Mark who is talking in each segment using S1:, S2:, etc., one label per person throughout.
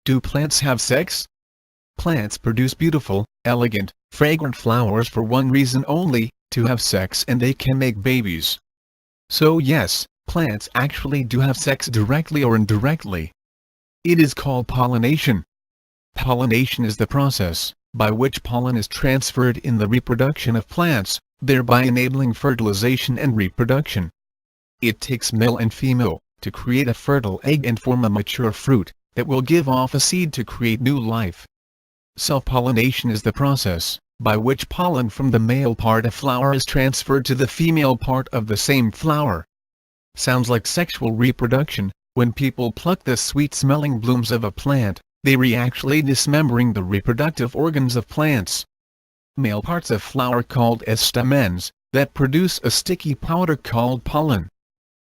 S1: Do plants have sex? Plants produce beautiful, elegant, fragrant flowers for one reason only, to have sex, and they can make babies. So yes, plants actually do have sex directly or indirectly. It is called pollination. Pollination is the process by which pollen is transferred in the reproduction of plants, thereby enabling fertilization and reproduction. It takes male and female to create a fertile egg and form a mature fruit that will give off a seed to create new life. Self-pollination is the process by which pollen from the male part of flower is transferred to the female part of the same flower. Sounds like sexual reproduction. When people pluck the sweet-smelling blooms of a plant, they are actually dismembering the reproductive organs of plants. Male parts of flower called as stamens, that produce a sticky powder called pollen.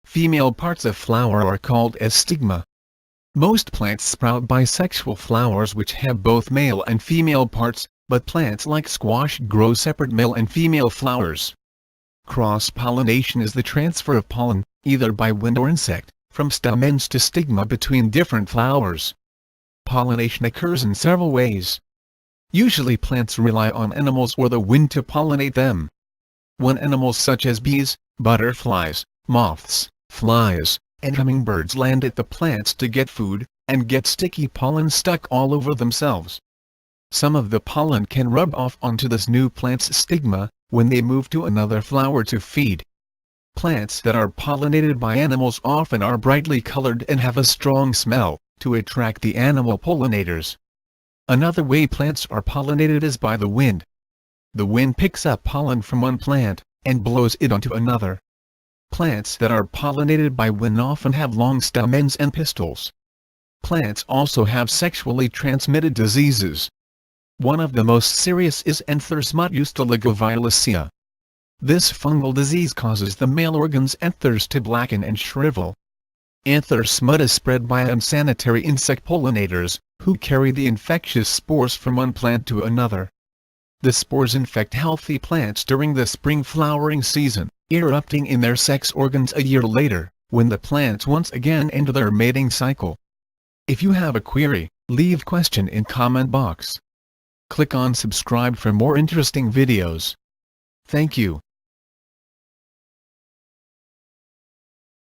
S1: Female parts of flower are called as stigma. Most plants sprout bisexual flowers which have both male and female parts, but plants like squash grow separate male and female flowers. Cross-pollination is the transfer of pollen, either by wind or insect, from stamens to stigma between different flowers. Pollination occurs in several ways. Usually plants rely on animals or the wind to pollinate them. When animals such as bees, butterflies, moths, flies, and hummingbirds land at the plants to get food, and get sticky pollen stuck all over themselves. Some of the pollen can rub off onto this new plant's stigma, when they move to another flower to feed. Plants that are pollinated by animals often are brightly colored and have a strong smell, to attract the animal pollinators. Another way plants are pollinated is by the wind. The wind picks up pollen from one plant, and blows it onto another. Plants that are pollinated by wind often have long stamens and pistils. Plants also have sexually transmitted diseases. One of the most serious is Anthers mutustoligoviolacea. This fungal disease causes the male organs anthers to blacken and shrivel. Anther smut is spread by unsanitary insect pollinators, who carry the infectious spores from one plant to another. The spores infect healthy plants during the spring flowering season, erupting in their sex organs a year later, when the plants once again enter their mating cycle. If you have a query, leave question in comment box. Click on subscribe for more interesting videos. Thank you.